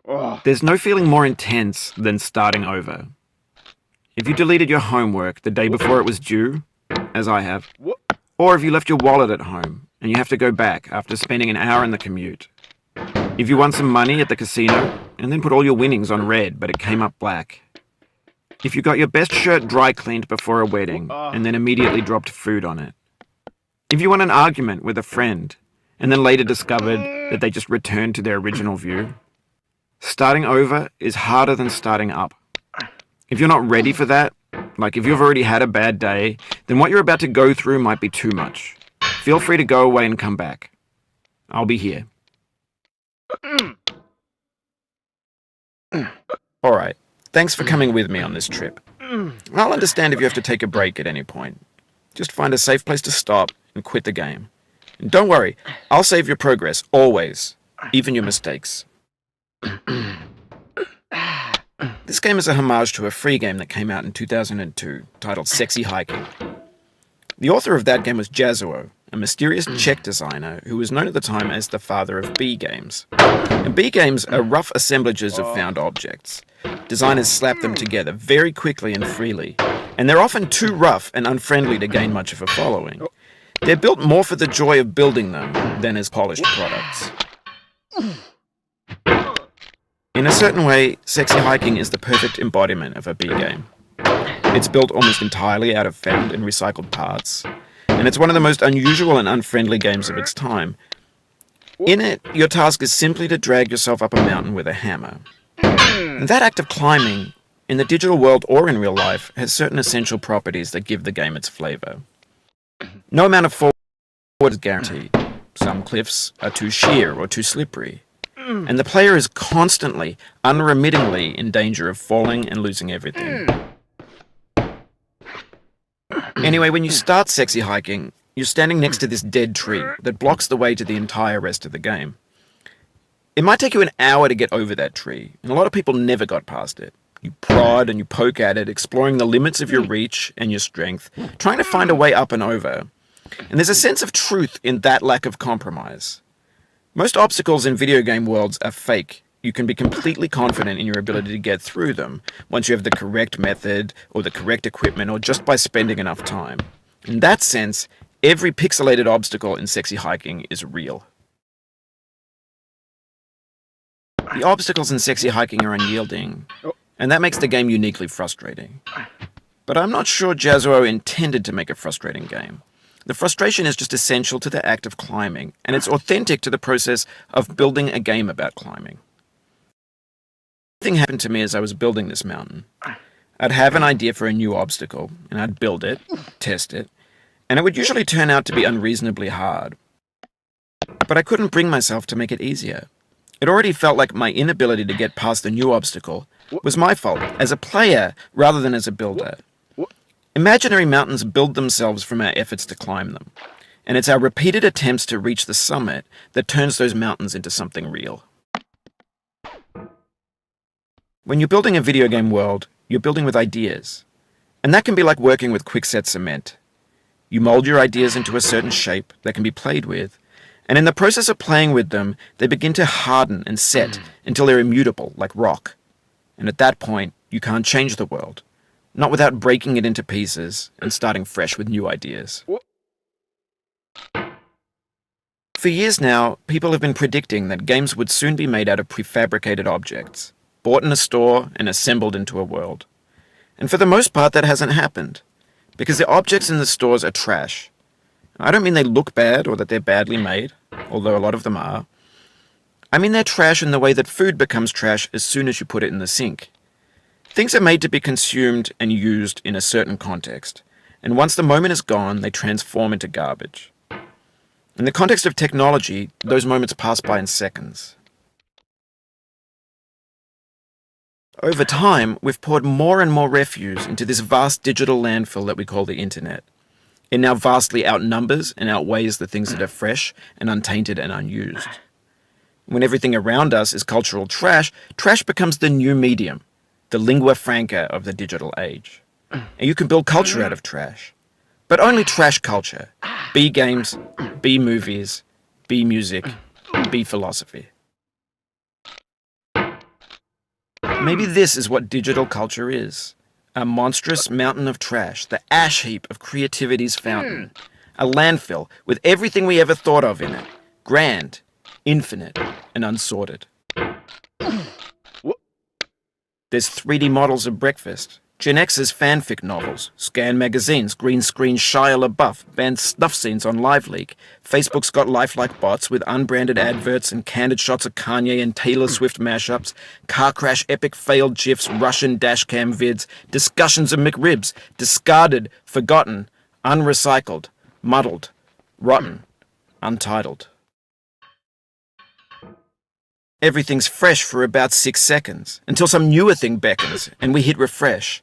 Ugh. There's no feeling more intense than starting over. If you deleted your homework the day before it was due, as I have, What? or if you left your wallet at home and you have to go back after spending an hour in the commute. If you won some money at the casino and then put all your winnings on red but it came up black. If you got your best shirt dry cleaned before a wedding and then immediately dropped food on it. If you won an argument with a friend and then later discovered that they just returned to their original view. Starting over is harder than starting up. If you're not ready for that, like if you've already had a bad day, then what you're about to go through might be too much. Feel free to go away and come back. I'll be here. Alright, thanks for coming with me on this trip. I'll understand if you have to take a break at any point. Just find a safe place to stop and quit the game. And don't worry, I'll save your progress, always. Even your mistakes. This game is a homage to a free game that came out in 2002, titled Sexy Hiking. The author of that game was Jazuo, a mysterious Czech designer who was known at the time as the father of B games. And B games are rough assemblages of found objects. Designers slap them together very quickly and freely, and they're often too rough and unfriendly to gain much of a following. They're built more for the joy of building them than as polished products. In a certain way, Sexy Hiking is the perfect embodiment of a B game. It's built almost entirely out of found and recycled parts, and it's one of the most unusual and unfriendly games of its time. In it, your task is simply to drag yourself up a mountain with a hammer. And that act of climbing, in the digital world or in real life, has certain essential properties that give the game its flavor. No amount of forward is guaranteed. Some cliffs are too sheer or too slippery. And the player is constantly, unremittingly in danger of falling and losing everything. Anyway, when you start Sexy Hiking, you're standing next to this dead tree that blocks the way to the entire rest of the game. It might take you an hour to get over that tree, and a lot of people never got past it. You prod and you poke at it, exploring the limits of your reach and your strength, trying to find a way up and over. And there's a sense of truth in that lack of compromise. Most obstacles in video game worlds are fake. You can be completely confident in your ability to get through them once you have the correct method or the correct equipment or just by spending enough time. In that sense, every pixelated obstacle in Sexy Hiking is real. The obstacles in Sexy Hiking are unyielding, and that makes the game uniquely frustrating. But I'm not sure Jazuo intended to make a frustrating game. The frustration is just essential to the act of climbing, and it's authentic to the process of building a game about climbing. Something happened to me as I was building this mountain. I'd have an idea for a new obstacle, and I'd build it, test it, and it would usually turn out to be unreasonably hard. But I couldn't bring myself to make it easier. It already felt like my inability to get past the new obstacle was my fault, as a player rather than as a builder. Imaginary mountains build themselves from our efforts to climb them, and it's our repeated attempts to reach the summit that turns those mountains into something real. When you're building a video game world, you're building with ideas, and that can be like working with quickset cement. You mold your ideas into a certain shape that can be played with, and in the process of playing with them, they begin to harden and set until they're immutable, like rock. And at that point, you can't change the world. Not without breaking it into pieces and starting fresh with new ideas. For years now, people have been predicting that games would soon be made out of prefabricated objects, bought in a store and assembled into a world. And for the most part, that hasn't happened, because the objects in the stores are trash. I don't mean they look bad or that they're badly made, although a lot of them are. I mean they're trash in the way that food becomes trash as soon as you put it in the sink. Things are made to be consumed and used in a certain context, and once the moment is gone, they transform into garbage. In the context of technology, those moments pass by in seconds. Over time, we've poured more and more refuse into this vast digital landfill that we call the internet. It now vastly outnumbers and outweighs the things that are fresh and untainted and unused. When everything around us is cultural trash, trash becomes the new medium, the lingua franca of the digital age. And you can build culture out of trash. But only trash culture. B games, B movies, B music, B philosophy. Maybe this is what digital culture is. A monstrous mountain of trash, the ash heap of creativity's fountain. A landfill with everything we ever thought of in it. Grand, infinite, and unsorted. There's 3D models of breakfast, Gen X's fanfic novels, Scan magazines, green screen Shia LaBeouf, banned snuff scenes on LiveLeak. Facebook's got lifelike bots with unbranded adverts and candid shots of Kanye and Taylor Swift mashups, car crash epic failed GIFs, Russian dashcam vids, discussions of McRibs, discarded, forgotten, unrecycled, muddled, rotten, untitled. Everything's fresh for about 6 seconds, until some newer thing beckons, and we hit refresh.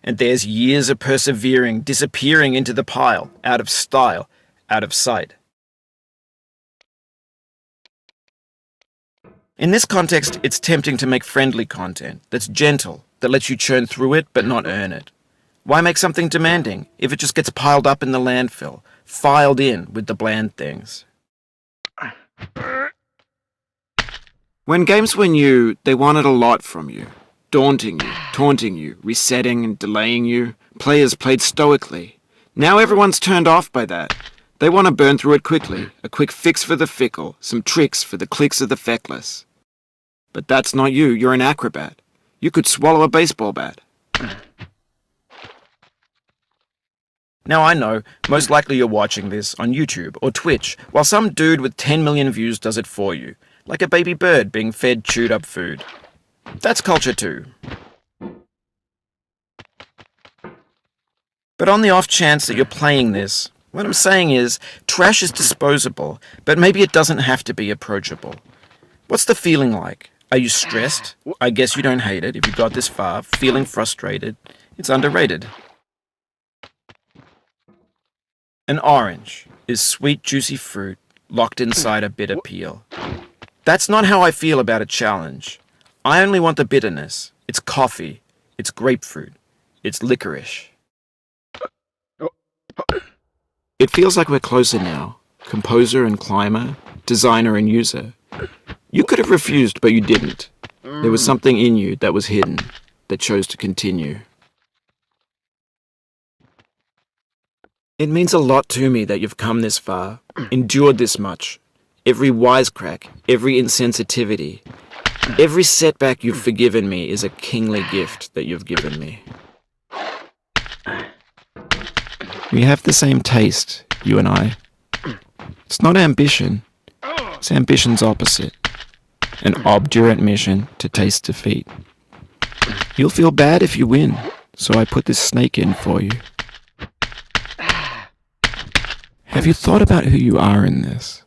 And there's years of persevering, disappearing into the pile, out of style, out of sight. In this context, it's tempting to make friendly content that's gentle, that lets you churn through it but not earn it. Why make something demanding if it just gets piled up in the landfill, filed in with the bland things? When games were new, they wanted a lot from you. Daunting you, taunting you, resetting and delaying you. Players played stoically. Now everyone's turned off by that. They want to burn through it quickly. A quick fix for the fickle. Some tricks for the clicks of the feckless. But that's not you. You're an acrobat. You could swallow a baseball bat. Now I know, most likely you're watching this on YouTube or Twitch, while some dude with 10 million views does it for you. Like a baby bird being fed chewed up food. That's culture too. But on the off chance that you're playing this, what I'm saying is, trash is disposable, but maybe it doesn't have to be approachable. What's the feeling like? Are you stressed? I guess you don't hate it if you got this far. Feeling frustrated? It's underrated. An orange is sweet, juicy fruit locked inside a bitter peel. That's not how I feel about a challenge. I only want the bitterness. It's coffee. It's grapefruit. It's licorice. It feels like we're closer now. Composer and climber, designer and user. You could have refused, but you didn't. There was something in you that was hidden, that chose to continue. It means a lot to me that you've come this far, endured this much. Every wisecrack, every insensitivity, every setback you've forgiven me is a kingly gift that you've given me. We have the same taste, you and I. It's not ambition. It's ambition's opposite. An obdurate mission to taste defeat. You'll feel bad if you win, so I put this snake in for you. Have you thought about who you are in this?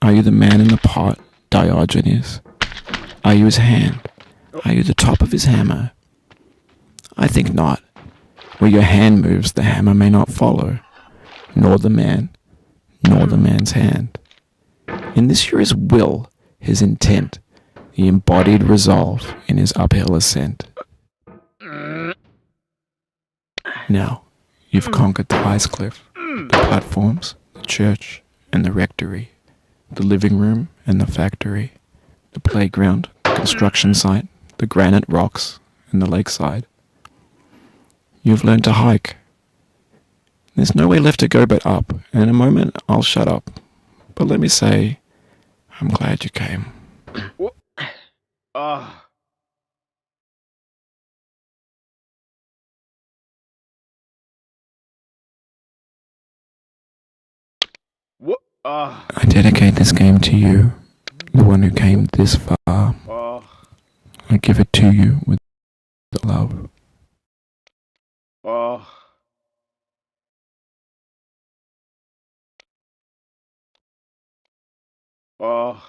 Are you the man in the pot, Diogenes? Are you his hand? Are you the top of his hammer? I think not. Where your hand moves, the hammer may not follow, nor the man, nor the man's hand. In this you're his will, his intent, the embodied resolve in his uphill ascent. Now, you've conquered the ice cliff, the platforms, the church, and the rectory, the living room and the factory, the playground, the construction site, the granite rocks, and the lakeside. You've learned to hike. There's nowhere left to go but up, and in a moment I'll shut up. But let me say, I'm glad you came. I dedicate this game to you, the one who came this far. I give it to you with love. Oh.